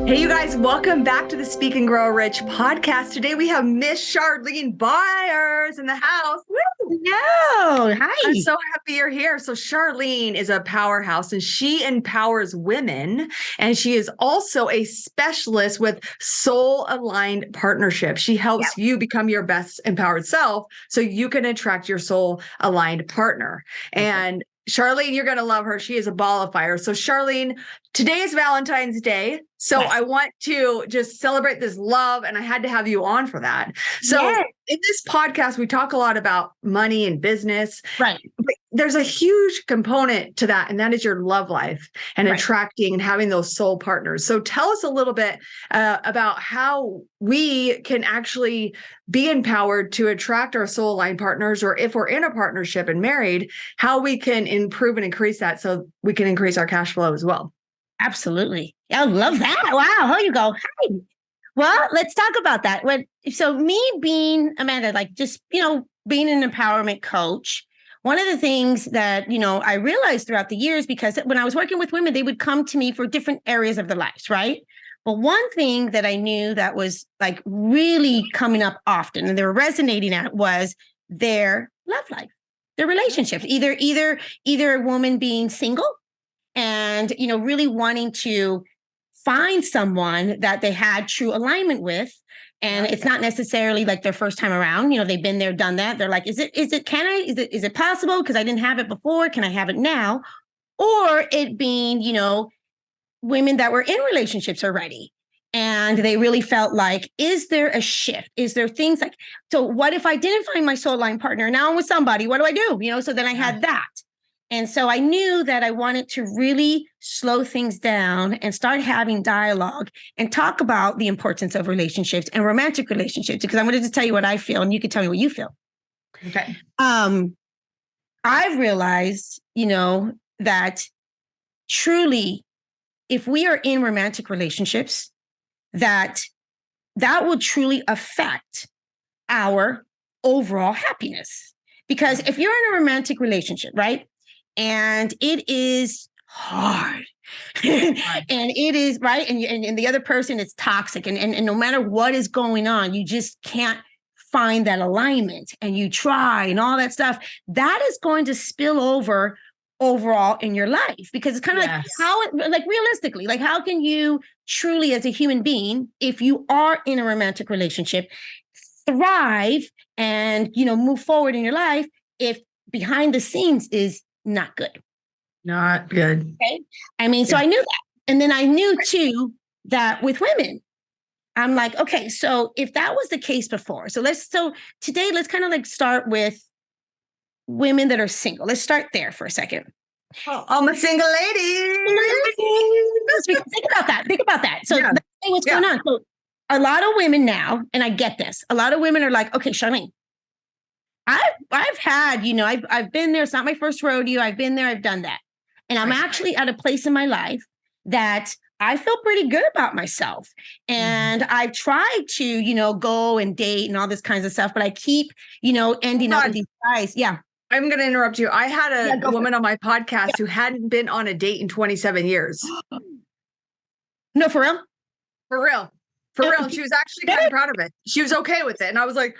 Hey, you guys, welcome back to the Speak and Grow Rich podcast. Today we have Miss Charlene Byars in the house. Woo! Hello. I'm Hi. so happy you're here. So Charlene is a powerhouse and she empowers women. And she is also a specialist with soul aligned partnerships. She helps you become your best empowered self so you can attract your soul aligned partner. And Charlene, you're going to love her. She is a ball of fire. So Charlene, today is Valentine's Day. So Yes. I want to just celebrate this love. And I had to have you on for that. So Yes. in this podcast, we talk a lot about money and business. Right. But there's a huge component to that. And that is your love life and attracting and having those soul partners. So tell us a little bit about how we can actually be empowered to attract our soul aligned partners, or if we're in a partnership and married, how we can improve and increase that so we can increase our cash flow as well. Absolutely. I love that. Wow. How you go? Hi. Well, let's talk about that. So me being Amanda, being an empowerment coach, one of the things that, I realized throughout the years, because when I was working with women, they would come to me for different areas of their lives, right? But one thing that I knew that was like really coming up often and they were resonating at was their love life, their relationships, either a woman being single and, really wanting to find someone that they had true alignment with. And it's not necessarily like their first time around. They've been there, done that. They're like, is it possible? Because I didn't have it before. Can I have it now? Or it being, women that were in relationships already. And they really felt like, is there a shift? Is there things like, so what if I didn't find my soul line partner? Now I'm with somebody, what do I do? So then I had that. And so I knew that I wanted to really slow things down and start having dialogue and talk about the importance of relationships and romantic relationships, because I wanted to tell you what I feel and you can tell me what you feel. Okay. I've realized, that truly, if we are in romantic relationships, that will truly affect our overall happiness. Because if you're in a romantic relationship, right? And it is hard. And it is right. And the other person is toxic. And no matter what is going on, you just can't find that alignment and you try and all that stuff. That is going to spill over overall in your life, because it's kind of like realistically, like how can you truly as a human being, if you are in a romantic relationship, thrive and, move forward in your life if behind the scenes is not good. Not good. Okay. So I knew that. And then I knew too, that with women, I'm like, okay, so if that was the case before, so today, let's kind of like start with women that are single. Let's start there for a second. Oh, I'm a single lady. Think about that. So let's say what's going on. So a lot of women now, and I get this, a lot of women are like, okay, Charlene, I've had, I've been there. It's not my first rodeo. I've been there. I've done that. And I'm actually at a place in my life that I feel pretty good about myself. And I've tried to, go and date and all this kinds of stuff, but I keep, ending up with these guys. Yeah. I'm going to interrupt you. I had a woman on my podcast who hadn't been on a date in 27 years. No, for real? For real. For real. She was actually kind of proud of it. She was okay with it. And I was like,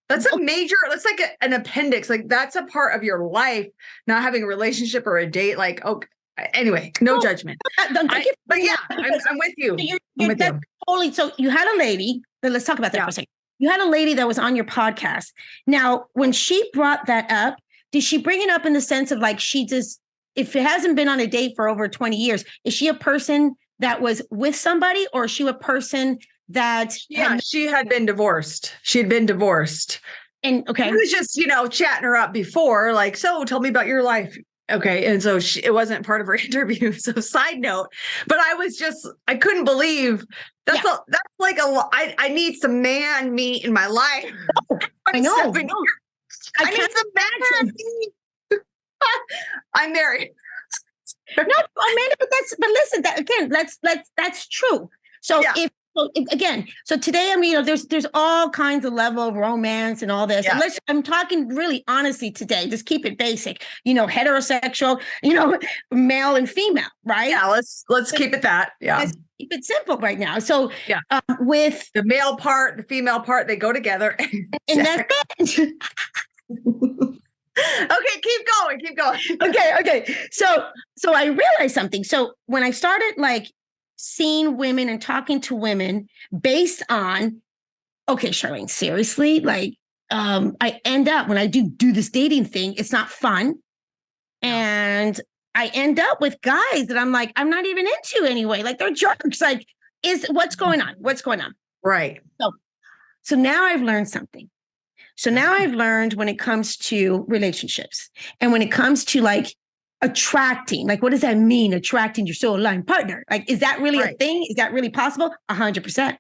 that's like an appendix. Like that's a part of your life, not having a relationship or a date. Like, okay. Anyway, no judgment. But yeah, I'm with you. I'm with you. Totally. So you had a lady, let's talk about that for a second. You had a lady that was on your podcast. Now, when she brought that up, did she bring it up in the sense of like, if it hasn't been on a date for over 20 years, is she a person that was with somebody, or is she a person that she had been divorced. She had been divorced. And okay. I was just, chatting her up before, like, so tell me about your life. Okay. And so it wasn't part of her interview. So side note, but I couldn't believe that's like I need some man meat in my life. I know. I need some man meat. I'm married. No, Amanda, but listen, that's true. So if again, so today, I mean, there's all kinds of level of romance and all this. Yeah. And I'm talking really honestly today. Just keep it basic. heterosexual. Male and female, right? Yeah, let's keep it that. Yeah. Let's keep it simple right now. So yeah, with the male part, the female part, they go together. And that's it. Okay, keep going. Okay. So I realized something. So when I started seeing women and talking to women based on, okay, Charlene, seriously, I end up when I do this dating thing, it's not fun. And I end up with guys that I'm like, I'm not even into anyway. They're jerks. What's going on? What's going on? Right. So now I've learned something. So now I've learned when it comes to relationships and when it comes to attracting, what does that mean? Attracting your soul aligned partner. Is that really a thing? Is that really possible? 100%.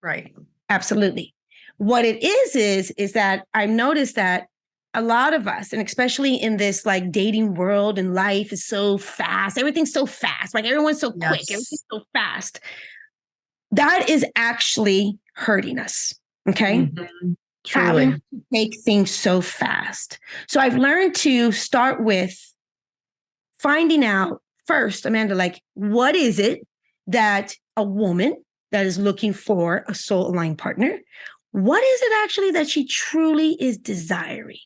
Right. Absolutely. What it is that I've noticed that a lot of us, and especially in this dating world and life is so fast. Everything's so fast. Everyone's so quick. Everything's so fast. That is actually hurting us. Okay. Mm-hmm. Having to make things so fast. So I've learned to start with finding out first, Amanda, what is it that a woman that is looking for a soul aligned partner, what is it actually that she truly is desiring?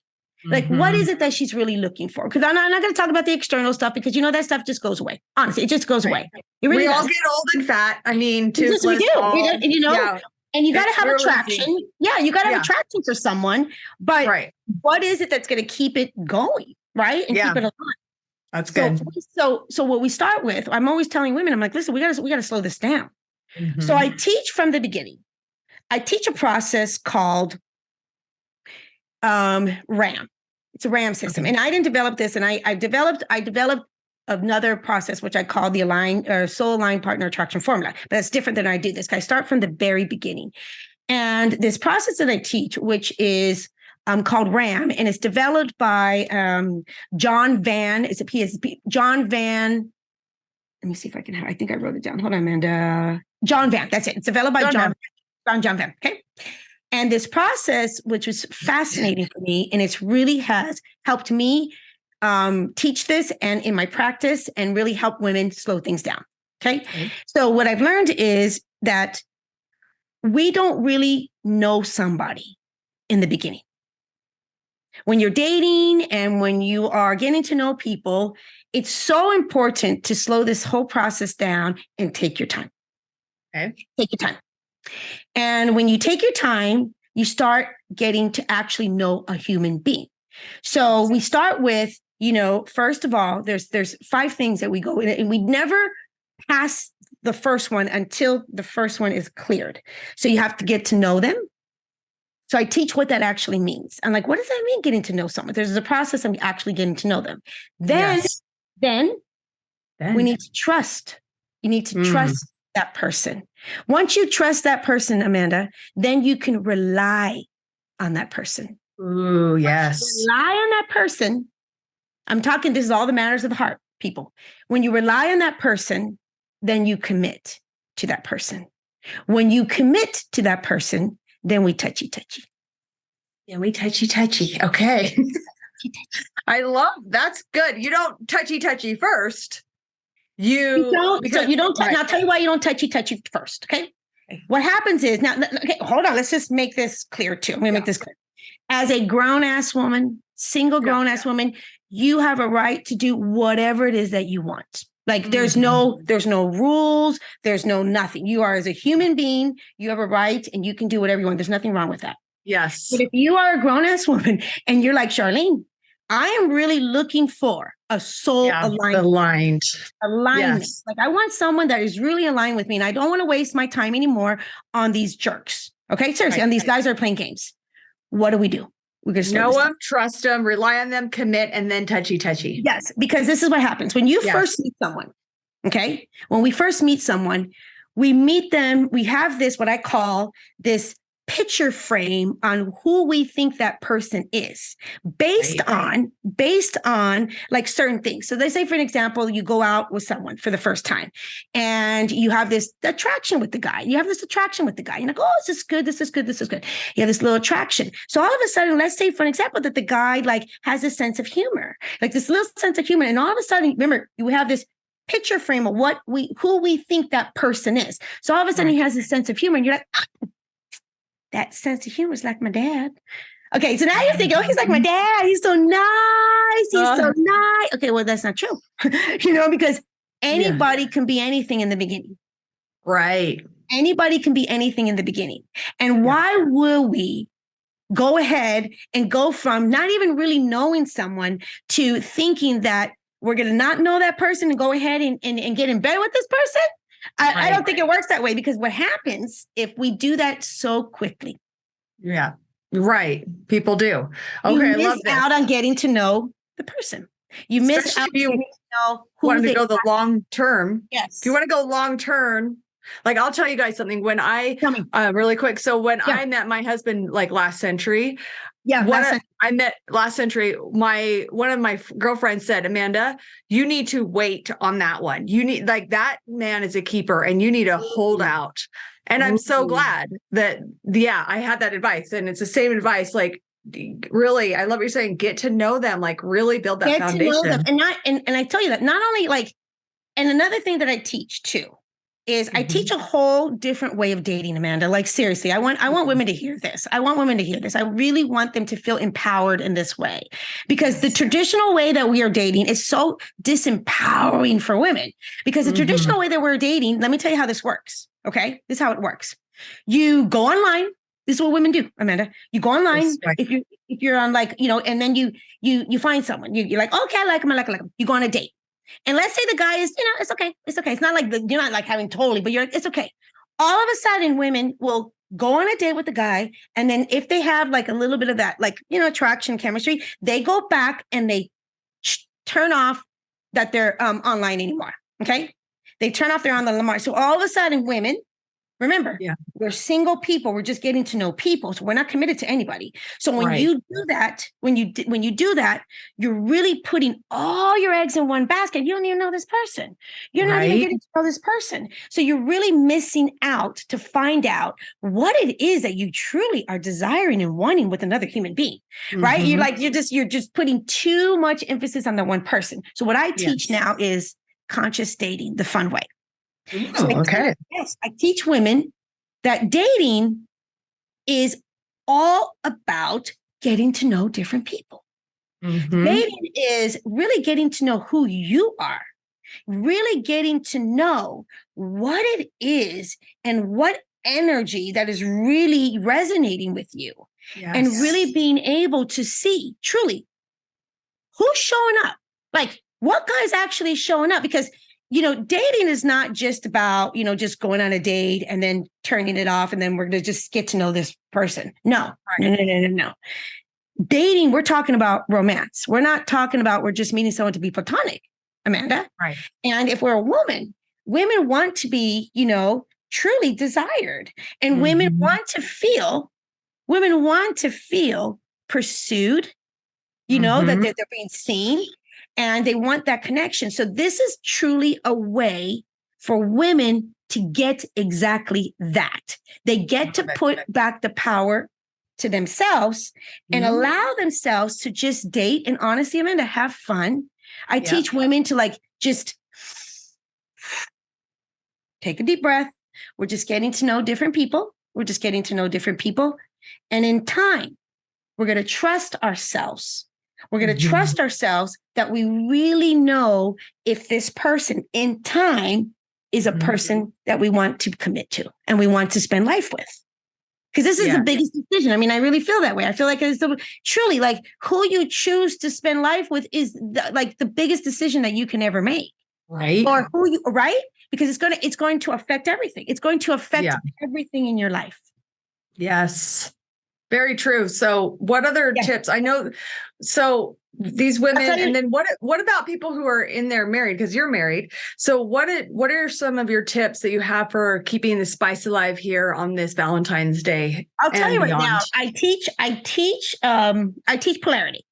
What is it that she's really looking for? Because I'm not going to talk about the external stuff because that stuff just goes away. Honestly, it just goes away. It really all get old and fat. I mean, we do. And you got to have attraction. Yeah, you got to have attraction for someone. But what is it that's going to keep it going, right? And keep it alive. That's good. So what we start with, I'm always telling women, I'm like, listen, we got to slow this down. Mm-hmm. So I teach from the beginning. I teach a process called RAM. It's a RAM system. And I didn't develop this. And I developed another process, which I call the soul aligned partner attraction formula. But that's different than I do this. I start from the very beginning. And this process that I teach, which is called RAM, and it's developed by John Van. It's a PSP. John Van. Let me see if I can have. I think I wrote it down. Hold on, Amanda. John Van. That's it. It's developed by John Van. Okay. And this process, which was fascinating for me, and it's really has helped me teach this and in my practice and really help women slow things down. Okay. So what I've learned is that we don't really know somebody in the beginning. When you're dating and when you are getting to know people, it's so important to slow this whole process down and take your time. Okay. Take your time. And when you take your time, you start getting to actually know a human being. So we start with, first of all, there's 5 things that we go in, and we never pass the first one until the first one is cleared. So you have to get to know them. So I teach what that actually means. I'm like, what does that mean, getting to know someone? There's a process of actually getting to know them. Then we need to trust. You need to trust that person. Once you trust that person, Amanda, then you can rely on that person. Ooh, yes. Rely on that person. I'm talking, this is all the matters of the heart, people. When you rely on that person, then you commit to that person. When you commit to that person, then we touchy. Yeah, we touchy. Okay. I love, that's good. You don't touchy first. You don't. And I'll tell you why you don't touchy first. Okay. What happens is now. Okay, hold on. Let's just make this clear too. I'm going to make this clear. As a grown ass woman, single grown ass woman, you have a right to do whatever it is that you want. There's no rules. There's no nothing. You are, as a human being, you have a right, and you can do whatever you want. There's nothing wrong with that. Yes. But if you are a grown ass woman and you're like, Charlene, I am really looking for a soul alignment. Yes. I want someone that is really aligned with me, and I don't want to waste my time anymore on these jerks. Okay, seriously, on these guys that are playing games. What do? We're going to know them, trust them, rely on them, commit, and then touchy. Yes, because this is what happens when you first meet someone. Okay, when we first meet someone, we meet them. We have this what I call this picture frame on who we think that person is based on like certain things. So they say, for an example, you go out with someone for the first time and you have this attraction with the guy. You're like, oh, this is good. You have this little attraction. So all of a sudden, let's say, for an example, that the guy like has a sense of humor, like this little sense of humor. And all of a sudden, remember, you have this picture frame of who we think that person is. So all of a sudden he has a sense of humor and you're like, that sense of humor is like my dad. Okay, so now you're thinking, oh, he's like my dad. He's so nice. So nice. Okay, well, that's not true. Because anybody can be anything in the beginning. Right. Anybody can be anything in the beginning. And why will we go ahead and go from not even really knowing someone to thinking that we're going to not know that person and go ahead and get in bed with this person? I don't think it works that way, because what happens if we do that so quickly? Yeah, right. People do. Okay, you I miss love this. out on getting to know the person. You miss Especially out if you on getting to know who want to they go the are. long term. Yes. If you want to go long term, like I'll tell you guys something. When I Tell me. really quick. So when I met my husband like last century, I met last century, one of my girlfriends said, Amanda, you need to wait on that one. You need, like, that man is a keeper and you need to hold out. And I'm so glad that, I had that advice, and it's the same advice. Like, really, I love what you're saying. Get to know them, like really build that foundation. To know them. And I tell you that not only like, and another thing that I teach too, is I teach a whole different way of dating, Amanda. Like, seriously, I want women to hear this. I really want them to feel empowered in this way, because the traditional way that we are dating is so disempowering for women, because the traditional way that we're dating, let me tell you how this works. Okay. This is how it works. You go online. This is what women do, Amanda. You go online. If you're on, like, and then you find someone, you're like, okay, I like him. You go on a date. And let's say the guy is, it's okay. It's okay. It's not like you're not like having totally, but it's okay. All of a sudden, women will go on a date with the guy. And then if they have like a little bit of that, like, attraction, chemistry, they go back and they turn off that they're online anymore. Okay. They turn off their online. So all of a sudden, women, remember, we're single people. We're just getting to know people. So we're not committed to anybody. So when you do that, when you do that, you're really putting all your eggs in one basket. You don't even know this person. You're not even getting to know this person. So you're really missing out to find out what it is that you truly are desiring and wanting with another human being, right? You're just putting too much emphasis on the one person. So what I teach now is conscious dating, the fun way. So I teach women that dating is all about getting to know different people. Dating is really getting to know who you are, really getting to know what it is and what energy that is really resonating with you, and really being able to see truly who's showing up, like what guy's actually showing up. Because dating is not just about, just going on a date and then turning it off and then we're going to just get to know this person. No. Dating, we're talking about romance. We're not talking about we're just meeting someone to be platonic, Amanda. Right. And if we're a woman, women want to be, truly desired. And women want to feel pursued, that they're being seen. And they want that connection. So this is truly a way for women to get exactly that. They get to put back the power to themselves and allow themselves to just date and, honestly, Amanda, have fun. I teach women to just take a deep breath. We're just getting to know different people. And in time, we're going to trust ourselves. We're going to trust ourselves that we really know if this person in time is a person that we want to commit to and we want to spend life with. Because this is the biggest decision. I mean, I really feel that way. I feel like it's truly like who you choose to spend life with is the biggest decision that you can ever make. Right. Or because it's going to affect everything. It's going to affect everything in your life. Yes. Very true. So what other Yes. tips? I know, so these women, tell you- and then what about people who are in there married? Because you're married. So what are some of your tips that you have for keeping the spice alive here on this Valentine's Day I'll tell and you right beyond? now, I teach polarity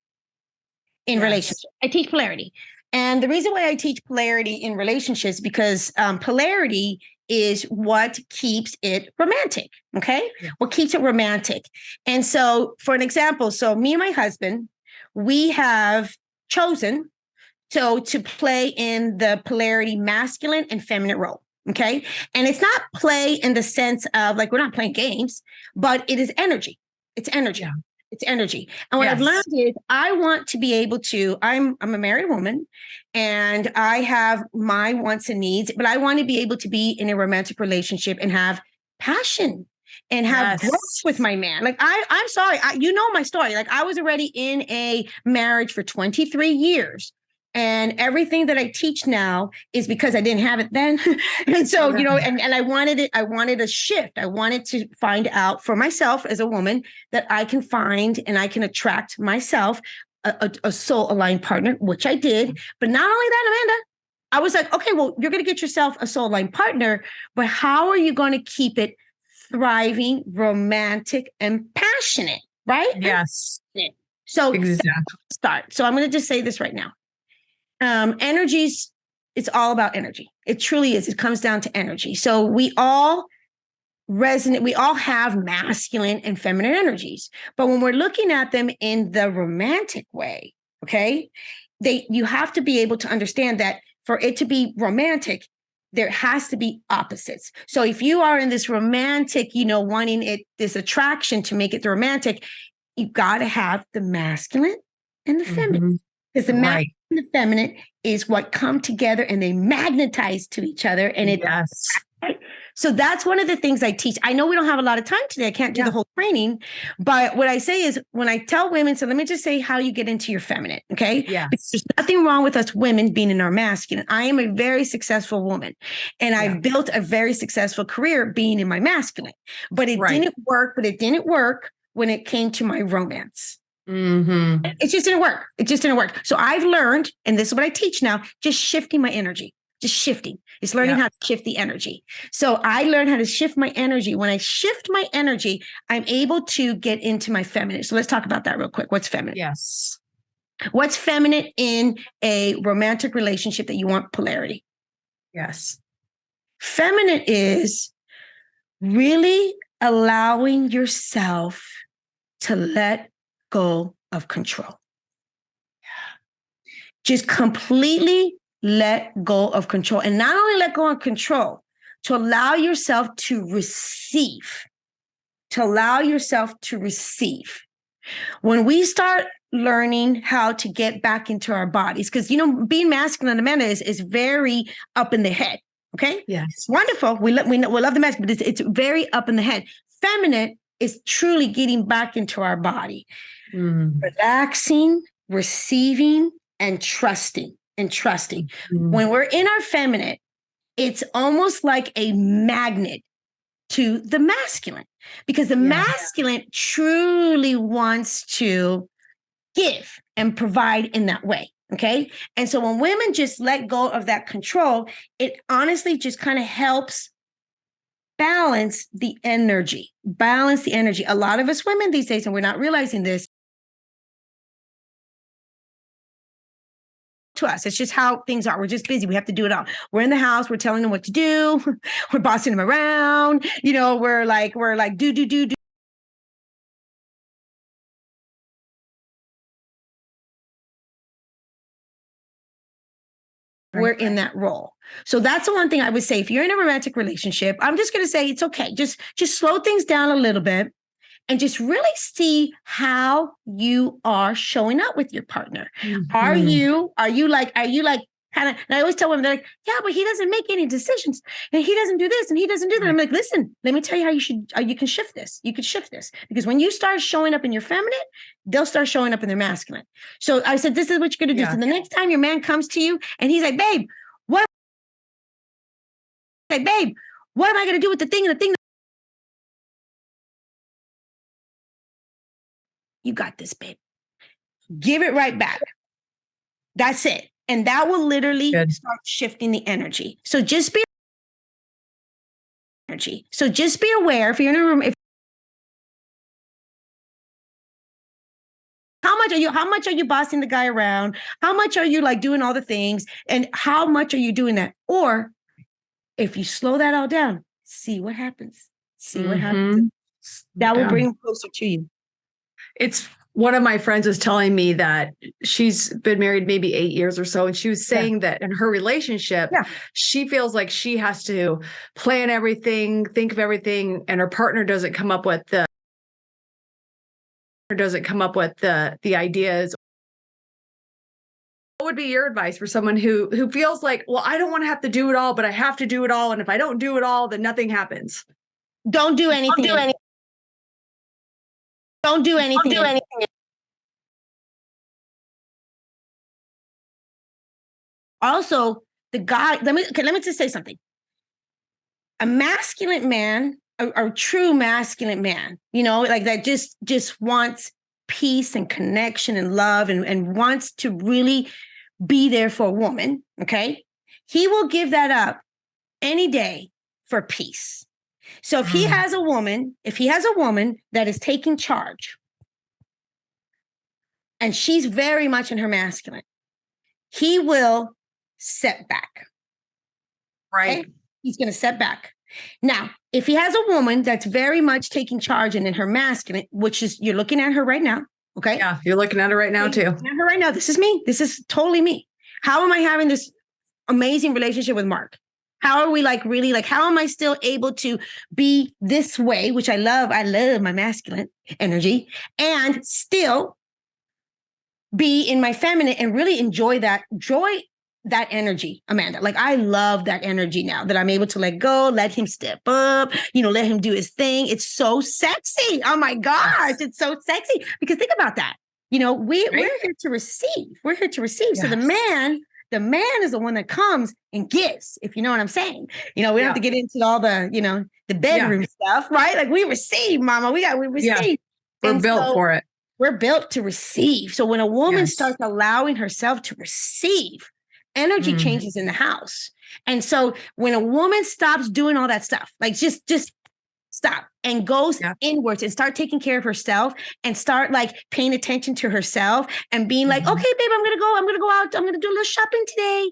in Yes. relationships. I teach polarity. And the reason why I teach polarity in relationships because polarity is what keeps it romantic. Okay. Yeah. What keeps it romantic. And so, for an example, so me and my husband, we have chosen to play in the polarity masculine and feminine role. Okay. And it's not play in the sense of like, we're not playing games, but it is energy. It's energy. Yeah. It's energy. And what I've learned is I want to be able to, I'm a married woman and I have my wants and needs, but I want to be able to be in a romantic relationship and have passion and have growth with my man. Like I'm sorry, you know my story. Like I was already in a marriage for 23 years. And everything that I teach now is because I didn't have it then. And so, you know, and I wanted it, I wanted a shift. I wanted to find out for myself as a woman that I can find and I can attract myself a soul aligned partner, which I did. But not only that, Amanda, I was like, okay, well, you're going to get yourself a soul aligned partner, but how are you going to keep it thriving, romantic, and passionate? Right? Yes. So exactly. Start. So I'm going to just say this right now. Energies, it's all about energy. It truly is. It comes down to energy. So we all resonate, we all have masculine and feminine energies. But when we're looking at them in the romantic way, okay, you have to be able to understand that for it to be romantic, there has to be opposites. So if you are in this romantic, you know, wanting it, this attraction to make it the romantic, you got to have the masculine and the feminine. Because the masculine and the feminine is what come together and they magnetize to each other. And it, so that's one of the things I teach. I know we don't have a lot of time today. I can't do the whole training, but what I say is when I tell women, so let me just say how you get into your feminine. Okay. Yeah. There's nothing wrong with us women being in our masculine. I am a very successful woman and I've built a very successful career being in my masculine, but it didn't work, when it came to my romance. It just didn't work. It just didn't work. So I've learned, and this is what I teach now, just shifting my energy, just shifting. It's learning how to shift the energy. So I learned how to shift my energy. When I shift my energy, I'm able to get into my feminine. So let's talk about that real quick. What's feminine? Yes. What's feminine in a romantic relationship that you want polarity? Yes. Feminine is really allowing yourself to let go of control. Just completely let go of control. And not only let go of control, to allow yourself to receive. When we start learning how to get back into our bodies, because, you know, being masculine, Amanda, is very up in the head. Okay. Yes. Wonderful. We love the masculine, but it's very up in the head. Feminine is truly getting back into our body, relaxing, receiving, and trusting. When we're in our feminine, it's almost like a magnet to the masculine, because the masculine truly wants to give and provide in that way. Okay. And so when women just let go of that control, it honestly just kind of helps balance the energy. A lot of us women these days, and we're not realizing this, to us, it's just how things are. We're just busy. We have to do it all. We're in the house. We're telling them what to do. We're bossing them around. You know, we're like, do. We're in that role. So that's the one thing I would say. If you're in a romantic relationship, I'm just going to say it's okay. Just slow things down a little bit and just really see how you are showing up with your partner. Are you like kind of, and I always tell women, they're like, yeah, but he doesn't make any decisions and he doesn't do this and he doesn't do that. I'm like, listen, let me tell you how you can shift this. You can shift this because when you start showing up in your feminine, they'll start showing up in their masculine. So I said, this is what you're going to do. So the next time your man comes to you and he's like, babe, what am I going to do with the thing You got this, babe. Give it right back. That's it. And that will literally start shifting the energy. So just be aware if you're in a room, how much are you bossing the guy around? How much are you like doing all the things? And how much are you doing that? Or if you slow that all down, see what happens. See what happens. That will bring him closer to you. It's one of my friends was telling me that she's been married maybe 8 years or so. And she was saying that in her relationship, she feels like she has to plan everything, think of everything, and her partner doesn't come up with the ideas. What would be your advice for someone who feels like, well, I don't want to have to do it all, but I have to do it all. And if I don't do it all, then nothing happens. Don't do anything. Don't do anything. Also, the guy, let me just say something. A masculine man, a true masculine man, like that just wants peace and connection and love and wants to really be there for a woman, okay? He will give that up any day for peace. So if he has a woman that is taking charge and she's very much in her masculine, he will set back. Right. Okay? He's going to set back. Now, if he has a woman that's very much taking charge and in her masculine, which is, you're looking at her right now. Okay. Yeah. You're looking at her right now too. Looking at her right now. This is me. This is totally me. How am I having this amazing relationship with Mark? How are we how am I still able to be this way, which I love my masculine energy, and still be in my feminine and really enjoy that energy, Amanda. Like, I love that energy now that I'm able to let go, let him step up, let him do his thing. It's so sexy. Oh my gosh, it's so sexy. Because think about that. We're here to receive. We're here to receive. Yes. So the man is the one that comes and gives, if you know what I'm saying. We don't have to get into all the, the bedroom stuff, right? Like, we receive, mama. We receive. Yeah. We're built for it. We're built to receive. So when a woman starts allowing herself to receive, energy changes in the house. And so when a woman stops doing all that stuff, like just stop and goes inwards and start taking care of herself and start like paying attention to herself and being like, okay, babe, I'm going to go out. I'm going to do a little shopping today.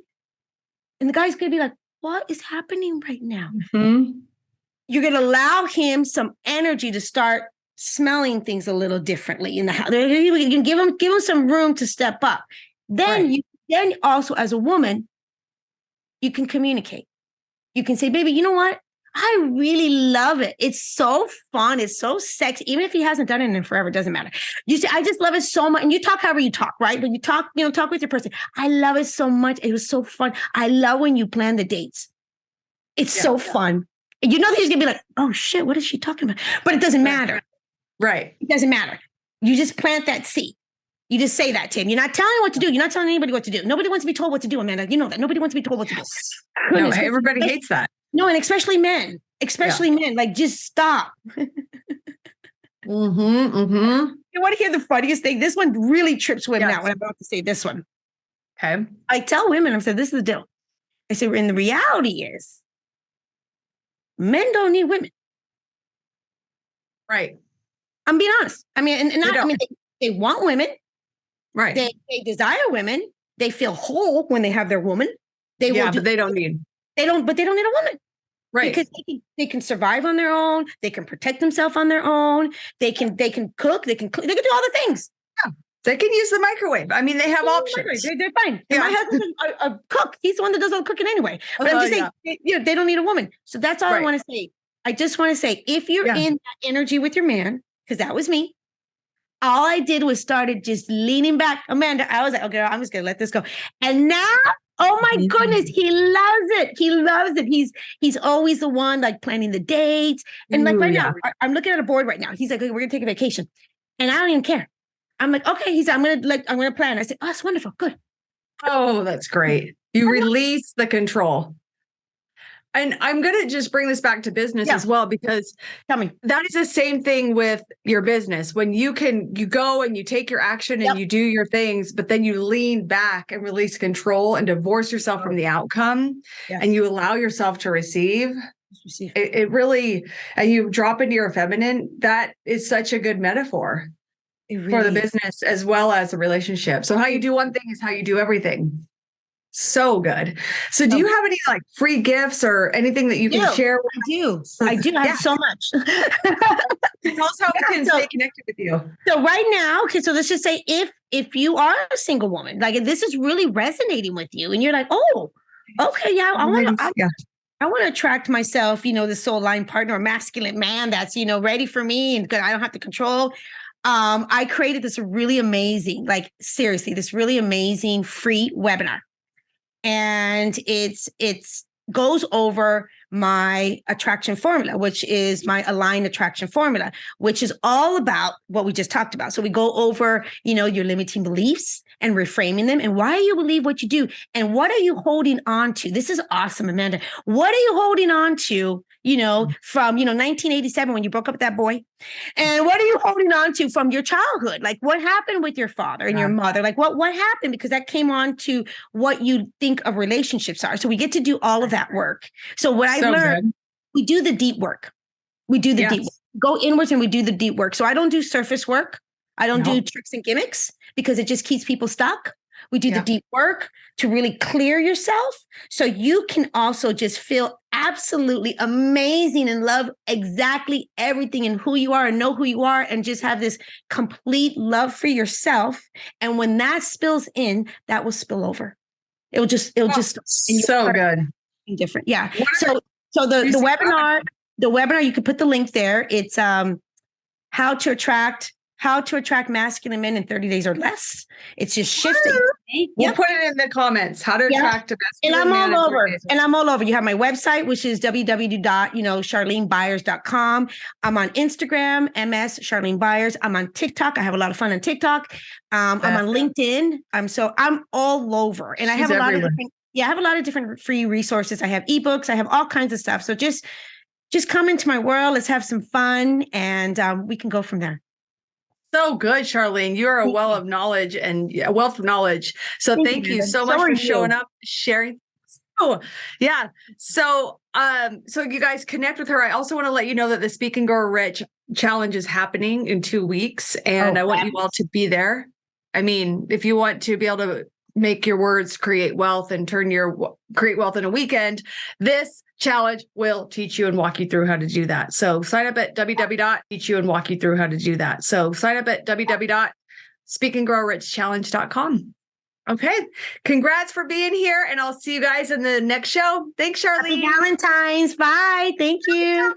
And the guy's going to be like, what is happening right now? You're going to allow him some energy to start smelling things a little differently in the house. You can give him some room to step up. Then Then also, as a woman, you can communicate. You can say, baby, you know what? I really love it. It's so fun. It's so sexy. Even if he hasn't done it in forever, it doesn't matter. You say, I just love it so much. And you talk however you talk, right? But you talk with your person. I love it so much. It was so fun. I love when you plan the dates. It's so fun. And he's going to be like, oh shit, what is she talking about? But it doesn't matter. Right. It doesn't matter. You just plant that seed. You just say that to him. You're not telling him what to do. You're not telling anybody what to do. Nobody wants to be told what to do, Amanda. You know that. Nobody wants to be told what to do. No, everybody hates that. No, and especially men. Men. Like, just stop. You want to hear the funniest thing? This one really trips women out when I'm about to say this one. Okay. I tell women, I said, this is the deal. I said, and the reality is, men don't need women. Right. I'm being honest. I mean, they want women. Right. They desire women. They feel whole when they have their woman. But they don't need a woman. Right. Because they can survive on their own. They can protect themselves on their own. They can cook. They can do all the things. Yeah. They can use the microwave. I mean, they have options. They're fine. Yeah. My husband's a cook. He's the one that does all the cooking anyway. But I'm just saying, they don't need a woman. So that's all I want to say. I just want to say, if you're in that energy with your man, because that was me, all I did was started just leaning back. Amanda, I was like, okay, I'm just going to let this go. And now, oh my goodness, he loves it. He loves it. He's always the one like planning the dates. And like now, I'm looking at a board right now. He's like, okay, we're going to take a vacation. And I don't even care. I'm like, okay, I'm going to plan. I said, oh, that's wonderful. Good. Oh, that's great. You release the control. And I'm going to just bring this back to business as well, because Tell me. that is the same thing with your business. When you go and you take your action and you do your things, but then you lean back and release control and divorce yourself from the outcome and you allow yourself to receive. It really, and you drop into your feminine. That is such a good metaphor for the business as well as the relationship. So how you do one thing is how you do everything. So good. So do you have any like free gifts or anything that you can share? I do. I have so much. Tell us how we can stay connected with you. So right now, okay, so let's just say if you are a single woman, like if this is really resonating with you and you're like, oh, okay, I want to attract myself, the soul line partner or masculine man that's, ready for me and I don't have to control. I created this really amazing, like seriously, this really amazing free webinar. And it's goes over my attraction formula, which is my aligned attraction formula, which is all about what we just talked about. So we go over, your limiting beliefs and reframing them and why you believe what you do and what are you holding on to? This is awesome, Amanda. What are you holding on to, from, 1987 when you broke up with that boy? And what are you holding on to from your childhood? Like what happened with your father and your mother? Like what happened? Because that came on to what you think of relationships are. So we get to do all of that work. So what I've learned, we do the deep work. We do the deep work. Go inwards and we do the deep work. So I don't do surface work. I don't do tricks and gimmicks because it just keeps people stuck. We do the deep work to really clear yourself so you can also just feel absolutely amazing and love exactly everything and who you are and know who you are and just have this complete love for yourself. And when that spills in, that will spill over. It'll just so good. Different. Yeah. So the webinar, you could put the link there. It's how to attract masculine men in 30 days or less. It's just shifting. We'll put it in the comments. How to attract a masculine man. And I'm all over. You have my website, which is www.charlenebyars.com. I'm on Instagram, MS Charlene Byars. I'm on TikTok. I have a lot of fun on TikTok. I'm on LinkedIn. I'm all over. And I have a lot of different free resources. I have ebooks. I have all kinds of stuff. So just come into my world. Let's have some fun and we can go from there. So good, Charlene. You are a wealth of knowledge. So thank you so much for showing up, sharing. Oh, yeah. So you guys connect with her. I also want to let you know that the Speak and Grow Rich Challenge is happening in 2 weeks, and I want you all to be there. I mean, if you want to be able to make your words create wealth and create wealth in a weekend, this challenge will teach you and walk you through how to do that. So sign up at www.speakandgrowrichchallenge.com. Okay. Congrats for being here. And I'll see you guys in the next show. Thanks, Charlene. Happy Valentine's. Bye. Thank you.